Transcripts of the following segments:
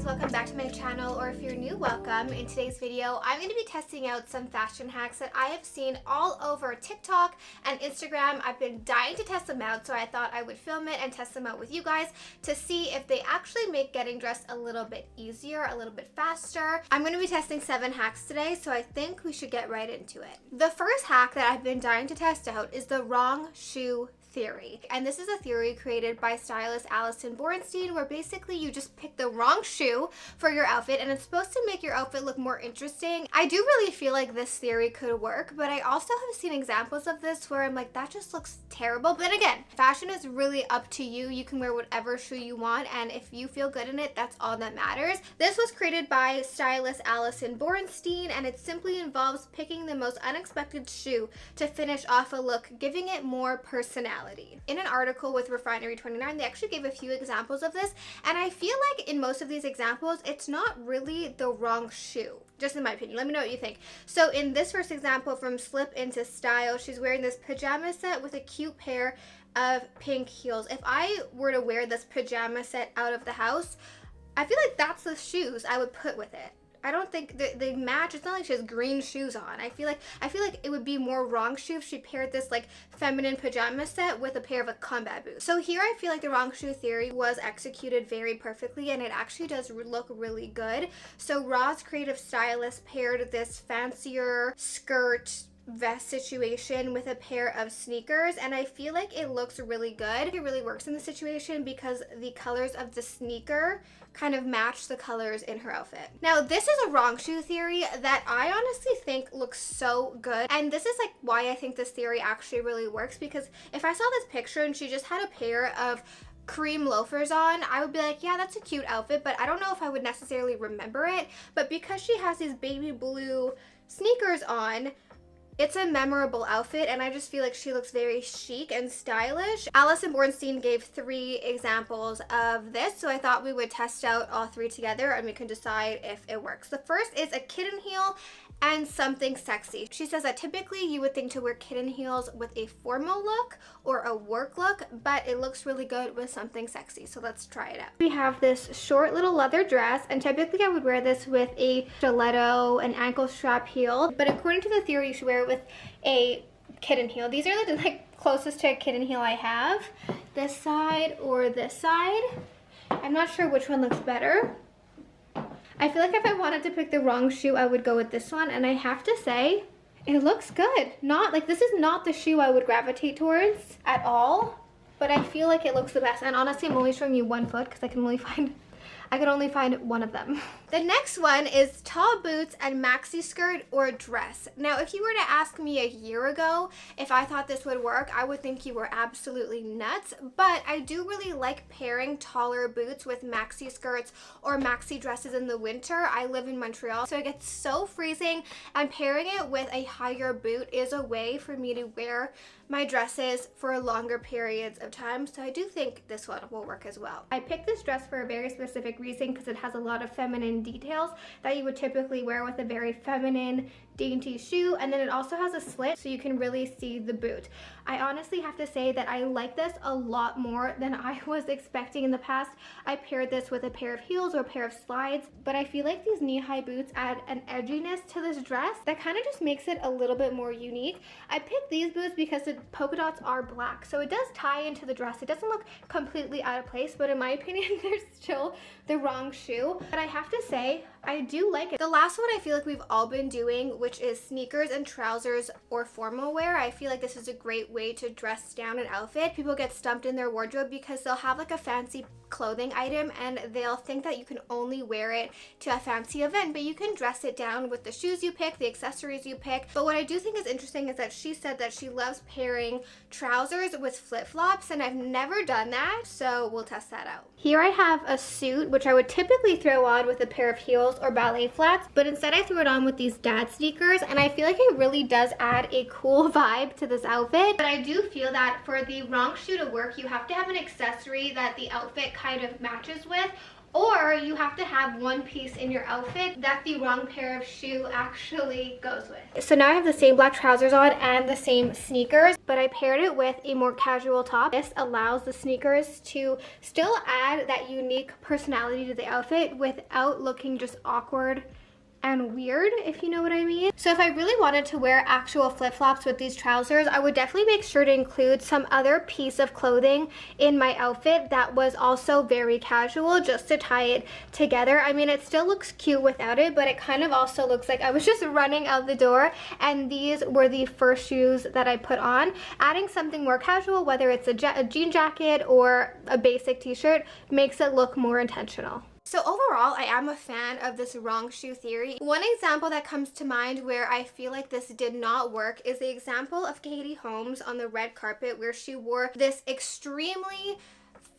welcome back to my channel, or if you're new, welcome. In today's video, I'm going to be testing out some fashion hacks that I have seen all over TikTok and Instagram. I've been dying to test them out, so I thought I would film it and test them out with you guys to see if they actually make getting dressed a little bit easier, a little bit faster. I'm going to be testing 7 hacks today, so I think we should get right into it. The first hack that I've been dying to test out is the wrong shoe theory. And this is a theory created by stylist Alison Borenstein, where basically you just pick the wrong shoe for your outfit and it's supposed to make your outfit look more interesting. I do really feel like this theory could work, but I also have seen examples of this where I'm like, that just looks terrible. But again, fashion is really up to you. You can wear whatever shoe you want, and if you feel good in it, that's all that matters. This was created by stylist Alison Borenstein, and it simply involves picking the most unexpected shoe to finish off a look, giving it more personality. In an article with Refinery29, they actually gave a few examples of this, and I feel like in most of these examples, it's not really the wrong shoe, just in my opinion. Let me know what you think. So in this first example from Slip Into Style, she's wearing this pajama set with a cute pair of pink heels. If I were to wear this pajama set out of the house, I feel like that's the shoes I would put with it. I don't think they match. It's not like she has green shoes on. I feel like it would be more wrong shoe if she paired this like feminine pajama set with a pair of combat boots. So here I feel like the wrong shoe theory was executed very perfectly, and it actually does look really good. So Raw's creative stylist paired this fancier skirt vest situation with a pair of sneakers, and I feel like it looks really good. It really works in the situation because the colors of the sneaker kind of match the colors in her outfit. Now, this is a wrong shoe theory that I honestly think looks so good, and this is like why I think this theory actually really works, because if I saw this picture and she just had a pair of cream loafers on, I would be like, yeah, that's a cute outfit, but I don't know if I would necessarily remember it. But because she has these baby blue sneakers on, it's a memorable outfit, and I just feel like she looks very chic and stylish. Alison Borenstein gave 3 examples of this, so I thought we would test out all 3 together and we can decide if it works. The first is a kitten heel and something sexy. She says that typically you would think to wear kitten heels with a formal look or a work look, but it looks really good with something sexy, so let's try it out. We have this short little leather dress, and typically I would wear this with a stiletto, an ankle strap heel, but according to the theory, you should wear it with a kitten heel. These are the like closest to a kitten heel I have. This side or this side. I'm not sure which one looks better. I feel like if I wanted to pick the wrong shoe, I would go with this one, and I have to say, it looks good. Not like, this is not the shoe I would gravitate towards at all, but I feel like it looks the best. And honestly, I'm only showing you one foot because I can only find one of them. The next one is tall boots and maxi skirt or dress. Now, if you were to ask me a year ago if I thought this would work, I would think you were absolutely nuts, but I do really like pairing taller boots with maxi skirts or maxi dresses in the winter. I live in Montreal, so it gets so freezing, and pairing it with a higher boot is a way for me to wear my dresses for longer periods of time, so I do think this one will work as well. I picked this dress for a very specific reason because it has a lot of feminine details that you would typically wear with a very feminine, dainty shoe, and then it also has a slit so you can really see the boot. I honestly have to say that I like this a lot more than I was expecting. In the past, I paired this with a pair of heels or a pair of slides, but I feel like these knee-high boots add an edginess to this dress that kind of just makes it a little bit more unique. I picked these boots because the polka dots are black, so it does tie into the dress. It doesn't look completely out of place, but in my opinion, they're still the wrong shoe. But I have to say, I do like it. The last one I feel like we've all been doing, which is sneakers and trousers or formal wear. I feel like this is a great way to dress down an outfit. People get stumped in their wardrobe because they'll have like a fancy clothing item and they'll think that you can only wear it to a fancy event, but you can dress it down with the shoes you pick, the accessories you pick. But what I do think is interesting is that she said that she loves pairing trousers with flip-flops, and I've never done that, so we'll test that out. Here I have a suit, which I would typically throw on with a pair of heels or ballet flats, but instead I threw it on with these dad sneakers, and I feel like it really does add a cool vibe to this outfit. But I do feel that for the wrong shoe to work, you have to have an accessory that the outfit kind of matches with, or you have to have one piece in your outfit that the wrong pair of shoe actually goes with. So now I have the same black trousers on and the same sneakers, but I paired it with a more casual top. This allows the sneakers to still add that unique personality to the outfit without looking just awkward and weird, if you know what I mean. So if I really wanted to wear actual flip-flops with these trousers, I would definitely make sure to include some other piece of clothing in my outfit that was also very casual, just to tie it together. I mean, it still looks cute without it, but it kind of also looks like I was just running out the door, and these were the first shoes that I put on. Adding something more casual, whether it's a jean jacket or a basic t-shirt, makes it look more intentional. So overall, I am a fan of this wrong shoe theory. One example that comes to mind where I feel like this did not work is the example of Katie Holmes on the red carpet, where she wore this extremely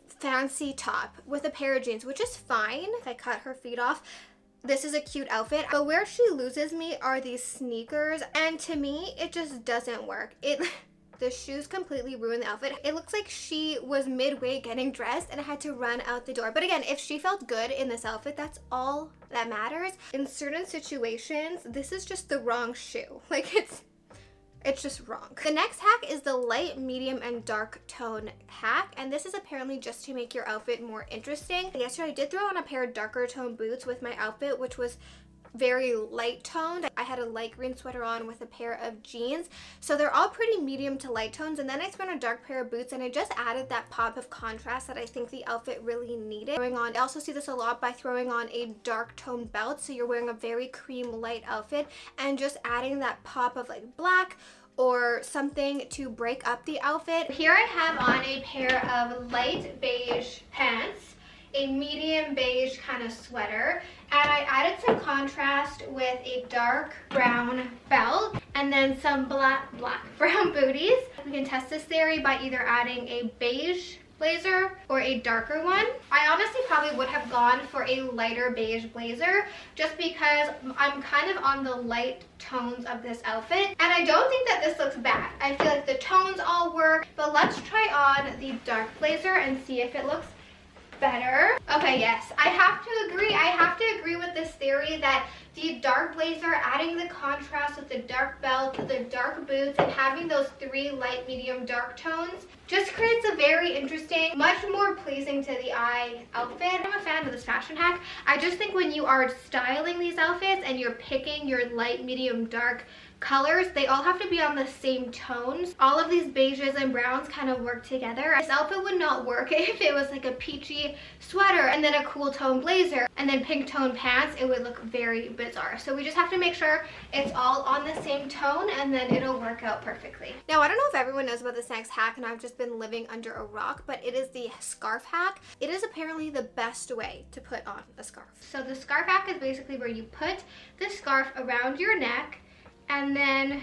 fancy top with a pair of jeans, which is fine if I cut her feet off. This is a cute outfit, but where she loses me are these sneakers, and to me, it just doesn't work. The shoes completely ruin the outfit. It looks like she was midway getting dressed and had to run out the door. But again, if she felt good in this outfit, that's all that matters. In certain situations, this is just the wrong shoe. Like, it's just wrong. The next hack is the light, medium, and dark tone hack, and this is apparently just to make your outfit more interesting. Yesterday I did throw on a pair of darker tone boots with my outfit, which was very light toned. I had a light green sweater on with a pair of jeans, so they're all pretty medium to light tones, and then I threw on a dark pair of boots, and I just added that pop of contrast that I think the outfit really needed. I also see this a lot by throwing on a dark tone belt, so you're wearing a very cream light outfit and just adding that pop of like black or something to break up the outfit. Here I have on a pair of light beige pants, a medium beige kind of sweater, and I added some contrast with a dark brown belt and then some brown booties. We can test this theory by either adding a beige blazer or a darker one. I honestly probably would have gone for a lighter beige blazer just because I'm kind of on the light tones of this outfit, and I don't think that this looks bad. I feel like the tones all work, but let's try on the dark blazer and see if it looks better. Okay, yes, I have to agree with this theory that the dark blazer, adding the contrast with the dark belt, the dark boots, and having those three light, medium, dark tones just creates a very interesting, much more pleasing to the eye outfit. I'm a fan of this fashion hack. I just think when you are styling these outfits and you're picking your light, medium, dark colors, they all have to be on the same tones. All of these beiges and browns kind of work together. This outfit would not work if it was like a peachy sweater and then a cool tone blazer and then pink tone pants. It would look very bizarre. So we just have to make sure it's all on the same tone, and then it'll work out perfectly. Now, I don't know if everyone knows about this next hack, and I've just been living under a rock, but it is the scarf hack. It is apparently the best way to put on a scarf. So the scarf hack is basically where you put the scarf around your neck and then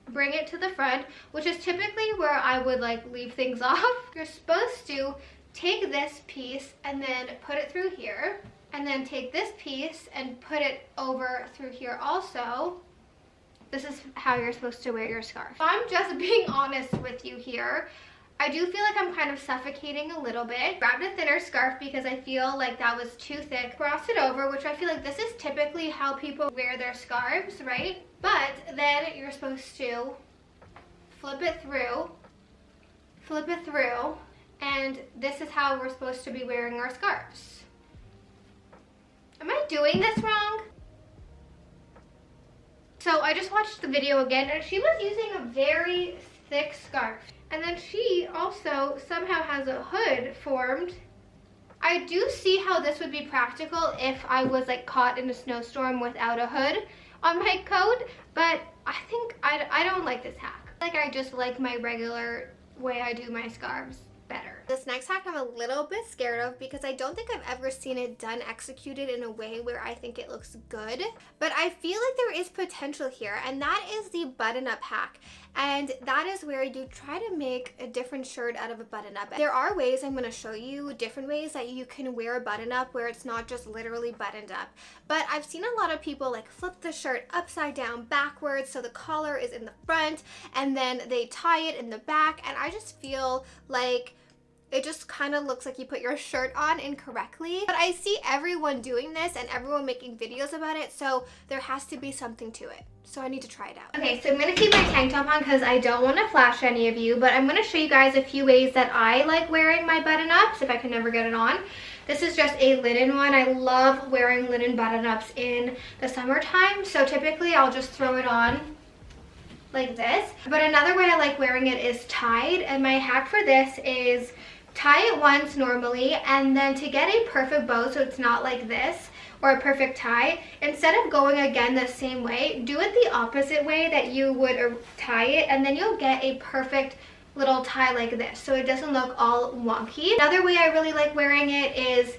bring it to the front, which is typically where I would like leave things off. You're supposed to take this piece and then put it through here, and then take this piece and put it over through here also. This is how you're supposed to wear your scarf. I'm just being honest with you here. I do feel like I'm kind of suffocating a little bit. Grabbed a thinner scarf because I feel like that was too thick. Crossed it over, which I feel like this is typically how people wear their scarves, right? But then you're supposed to flip it through, and this is how we're supposed to be wearing our scarves. Am I doing this wrong? So I just watched the video again, and she was using a very thick scarf. And then she also somehow has a hood formed. I do see how this would be practical if I was like caught in a snowstorm without a hood on my coat, but I think I don't like this hack. Like, I just like my regular way I do my scarves better. This next hack I'm a little bit scared of because I don't think I've ever seen it done executed in a way where I think it looks good, but I feel like there is potential here, and that is the button-up hack. And that is where you try to make a different shirt out of a button-up. There are ways, I'm going to show you different ways that you can wear a button-up where it's not just literally buttoned up. But I've seen a lot of people like flip the shirt upside down backwards so the collar is in the front, and then they tie it in the back, and I just feel like it just kind of looks like you put your shirt on incorrectly. But I see everyone doing this and everyone making videos about it, so there has to be something to it. So I need to try it out. Okay, so I'm gonna keep my tank top on because I don't want to flash any of you, but I'm gonna show you guys a few ways that I like wearing my button-ups if I can never get it on. This is just a linen one. I love wearing linen button-ups in the summertime, so typically I'll just throw it on like this. But another way I like wearing it is tied, and my hack for this is tie it once normally, and then to get a perfect bow so it's not like this, or a perfect tie, instead of going again the same way, do it the opposite way that you would tie it, and then you'll get a perfect little tie like this, so it doesn't look all wonky. Another way I really like wearing it is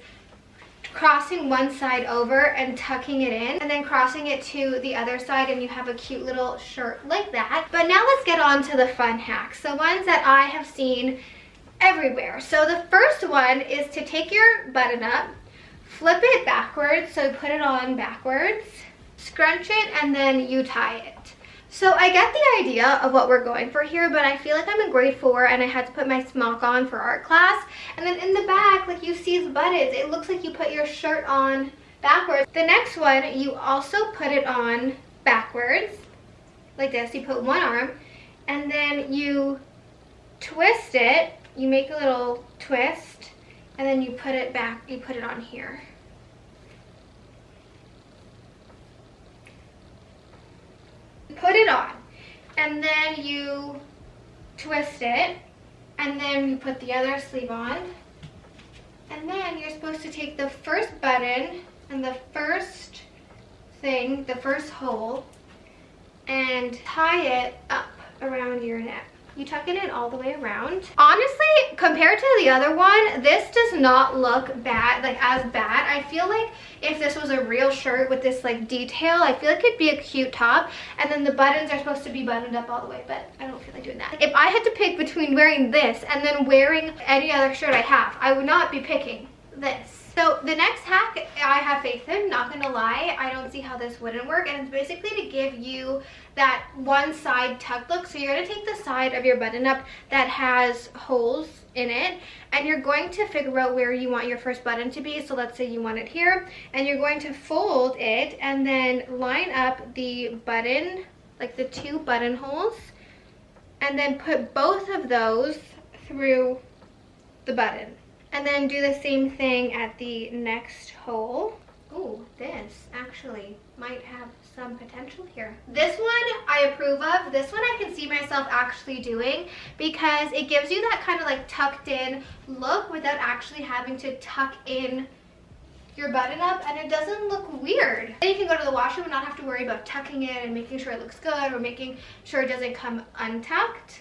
crossing one side over and tucking it in, and then crossing it to the other side, and you have a cute little shirt like that. But now let's get on to the fun hacks, the ones that I have seen everywhere. So the first one is to take your button up, flip it backwards, so put it on backwards, scrunch it, and then you tie it. So I get the idea of what we're going for here, but I feel like I'm in grade 4 and I had to put my smock on for art class. And then in the back, like you see the buttons, it looks like you put your shirt on backwards. The next one, you also put it on backwards, like this. You put one arm, and then you twist it. You make a little twist, and then you put it back, you put it on here. Put it on, and then you twist it, and then you put the other sleeve on, and then you're supposed to take the first button and the first thing, the first hole, and tie it up around your neck. You tuck it in all the way around. Honestly, compared to the other one, this does not look bad, like as bad. I feel like if this was a real shirt with this like detail, I feel like it'd be a cute top. And then the buttons are supposed to be buttoned up all the way, but I don't feel like doing that. If I had to pick between wearing this and then wearing any other shirt I have, I would not be picking this. So the next hack I have faith in, not gonna lie, I don't see how this wouldn't work, and it's basically to give you that one side tuck look. So you're gonna take the side of your button up that has holes in it, and you're going to figure out where you want your first button to be. So let's say you want it here, and you're going to fold it and then line up the button, like the 2 buttonholes, and then put both of those through the button. And then do the same thing at the next hole. Oh, this actually might have some potential here. This one I approve of. This one I can see myself actually doing because it gives you that kind of like tucked in look without actually having to tuck in your button up, and it doesn't look weird. Then you can go to the washroom and not have to worry about tucking it and making sure it looks good or making sure it doesn't come untucked.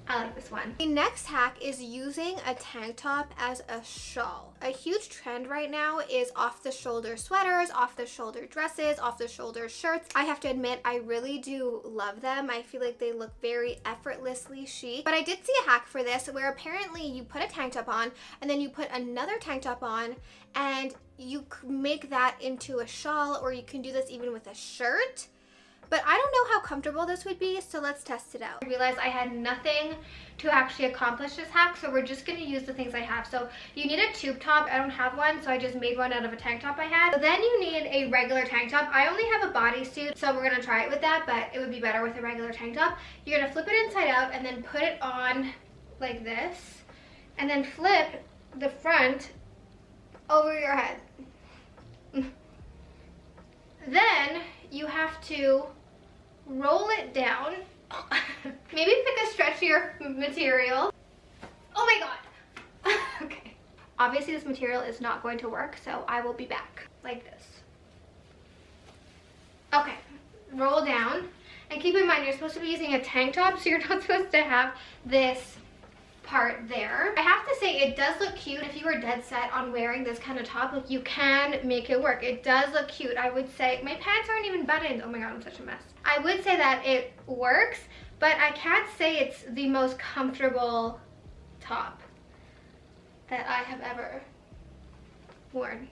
I like this one. The next hack is using a tank top as a shawl. A huge trend right now is off-the-shoulder sweaters, off-the-shoulder dresses, off-the-shoulder shirts. I have to admit, I really do love them. I feel like they look very effortlessly chic. But I did see a hack for this where apparently you put a tank top on and then you put another tank top on and you make that into a shawl, or you can do this even with a shirt. But I don't know how comfortable this would be, so let's test it out. I realized I had nothing to actually accomplish this hack, so we're just going to use the things I have. So you need a tube top. I don't have one, so I just made one out of a tank top I had. So then you need a regular tank top. I only have a bodysuit, so we're going to try it with that, but it would be better with a regular tank top. You're going to flip it inside out and then put it on like this, and then flip the front over your head. Then you have to roll it down. Maybe pick a stretchier material. Oh my god. Okay. Obviously this material is not going to work, so I will be back like this. Okay, roll down. And keep in mind, you're supposed to be using a tank top, so you're not supposed to have this part there. I have to say it does look cute. If you were dead set on wearing this kind of top, like, you can make it work. It does look cute. I would say my pants aren't even buttoned. Oh my god, I'm such a mess. I would say that it works, but I can't say it's the most comfortable top that I have ever worn.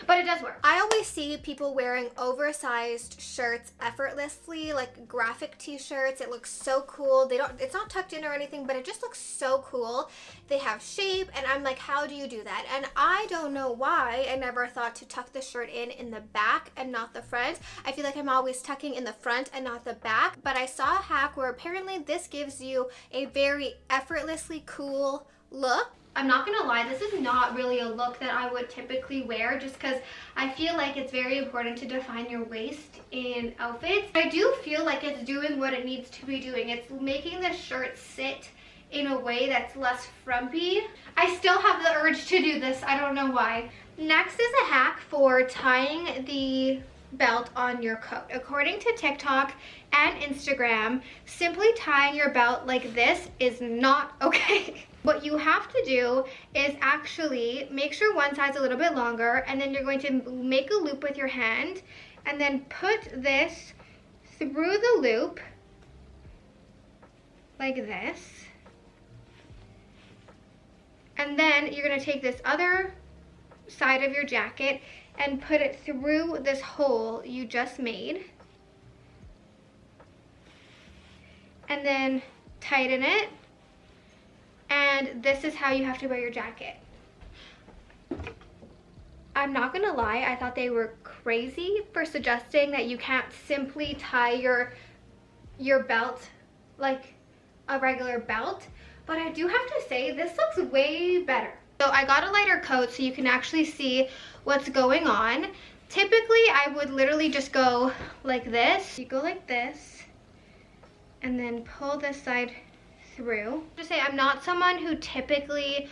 But it does work. I always see people wearing oversized shirts effortlessly, like graphic t-shirts. It looks so cool. It's not tucked in or anything, but it just looks so cool. They have shape, and I'm like, how do you do that? And I don't know why I never thought to tuck the shirt in the back and not the front. I feel like I'm always tucking in the front and not the back, but I saw a hack where apparently this gives you a very effortlessly cool look. I'm not gonna lie, this is not really a look that I would typically wear just because I feel like it's very important to define your waist in outfits. I do feel like it's doing what it needs to be doing. It's making the shirt sit in a way that's less frumpy. I still have the urge to do this, I don't know why. Next is a hack for tying the belt on your coat. According to TikTok and Instagram, simply tying your belt like this is not okay. What you have to do is actually make sure one side's a little bit longer, and then you're going to make a loop with your hand and then put this through the loop like this. And then you're going to take this other side of your jacket and put it through this hole you just made. And then tighten it. And this is how you have to wear your jacket. I'm not gonna lie, I thought they were crazy for suggesting that you can't simply tie your belt like a regular belt, but I do have to say this looks way better. So I got a lighter coat so you can actually see what's going on. Typically, I would literally just go like this. You go like this, and then pull this side through. Just say I'm not someone who typically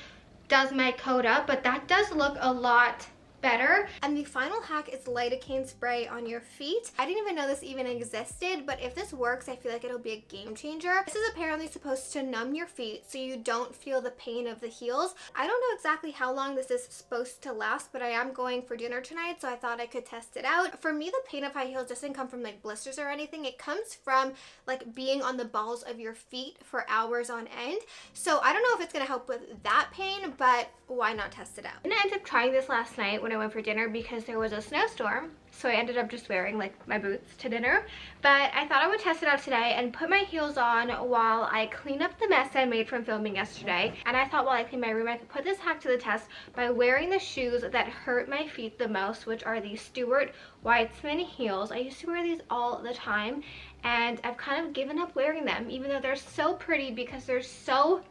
does my coat up, but that does look a lot better. And the final hack is lidocaine spray on your feet. I didn't even know this even existed, but if this works, I feel like it'll be a game changer. This is apparently supposed to numb your feet so you don't feel the pain of the heels. I don't know exactly how long this is supposed to last, but I am going for dinner tonight, so I thought I could test it out. For me, the pain of high heels doesn't come from like blisters or anything. It comes from like being on the balls of your feet for hours on end. So I don't know if it's gonna help with that pain, but why not test it out? And I ended up trying this last night when I went for dinner because there was a snowstorm, so I ended up just wearing like my boots to dinner. But I thought I would test it out today and put my heels on while I clean up the mess I made from filming yesterday. And I thought while I clean my room, I could put this hack to the test by wearing the shoes that hurt my feet the most, which are the Stuart Weitzman heels. I used to wear these all the time, and I've kind of given up wearing them, even though they're so pretty because they're so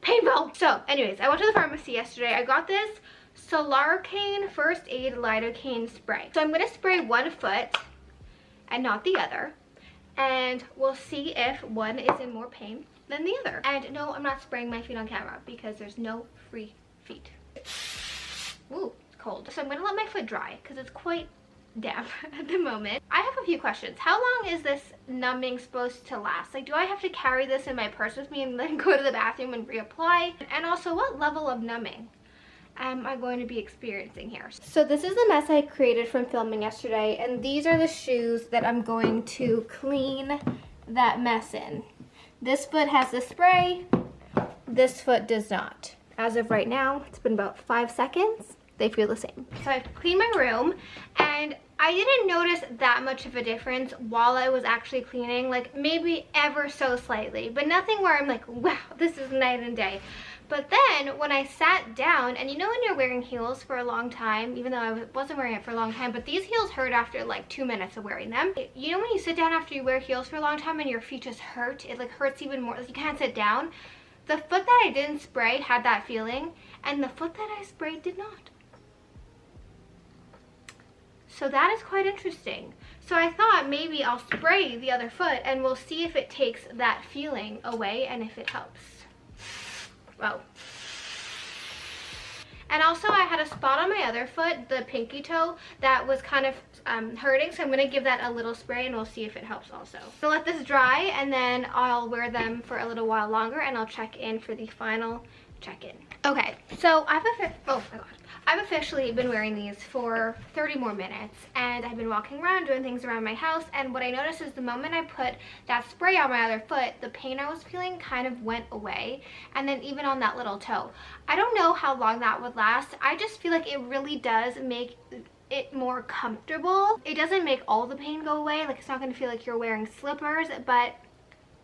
painful. So anyways, I went to the pharmacy yesterday. I got this Solarcaine First Aid Lidocaine Spray. So I'm going to spray one foot and not the other, and we'll see if one is in more pain than the other. And no, I'm not spraying my feet on camera because there's no free feet. Ooh, it's cold. So I'm going to let my foot dry because it's quite damp at the moment. I have a few questions. How long is this numbing supposed to last? Like, do I have to carry this in my purse with me and then go to the bathroom and reapply? And also, what level of numbing am I going to be experiencing here? So this is the mess I created from filming yesterday, and these are the shoes that I'm going to clean that mess in. This foot has the spray, this foot does not. As of right now, it's been about 5 seconds. They feel the same. So I've cleaned my room, and I didn't notice that much of a difference while I was actually cleaning, like maybe ever so slightly, but nothing where I'm like, wow, this is night and day. But then when I sat down, and you know when you're wearing heels for a long time, even though I wasn't wearing it for a long time, but these heels hurt after like 2 minutes of wearing them. You know when you sit down after you wear heels for a long time and your feet just hurt? It like hurts even more, like you can't sit down. The foot that I didn't spray had that feeling, and the foot that I sprayed did not. So that is quite interesting. So I thought maybe I'll spray the other foot and we'll see if it takes that feeling away and if it helps. Whoa. And also I had a spot on my other foot, the pinky toe, that was kind of hurting, so I'm going to give that a little spray and we'll see if it helps also. So let this dry, and then I'll wear them for a little while longer and I'll check in for the final check-in. Okay, so I have I've officially been wearing these for 30 more minutes, and I've been walking around doing things around my house, and what I noticed is the moment I put that spray on my other foot, the pain I was feeling kind of went away, and then even on that little toe. I don't know how long that would last. I just feel like it really does make it more comfortable. It doesn't make all the pain go away, like it's not going to feel like you're wearing slippers, but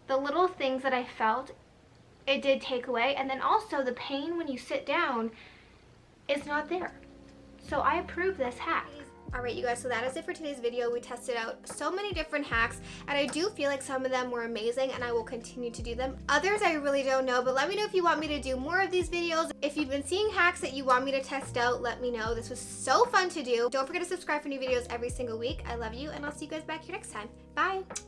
the little things that I felt, it did take away. And then also the pain when you sit down is not there. So I approve this hack. Alright you guys, so that is it for today's video. We tested out so many different hacks, and I do feel like some of them were amazing, and I will continue to do them. Others I really don't know, but let me know if you want me to do more of these videos. If you've been seeing hacks that you want me to test out, let me know. This was so fun to do. Don't forget to subscribe for new videos every single week. I love you, and I'll see you guys back here next time. Bye!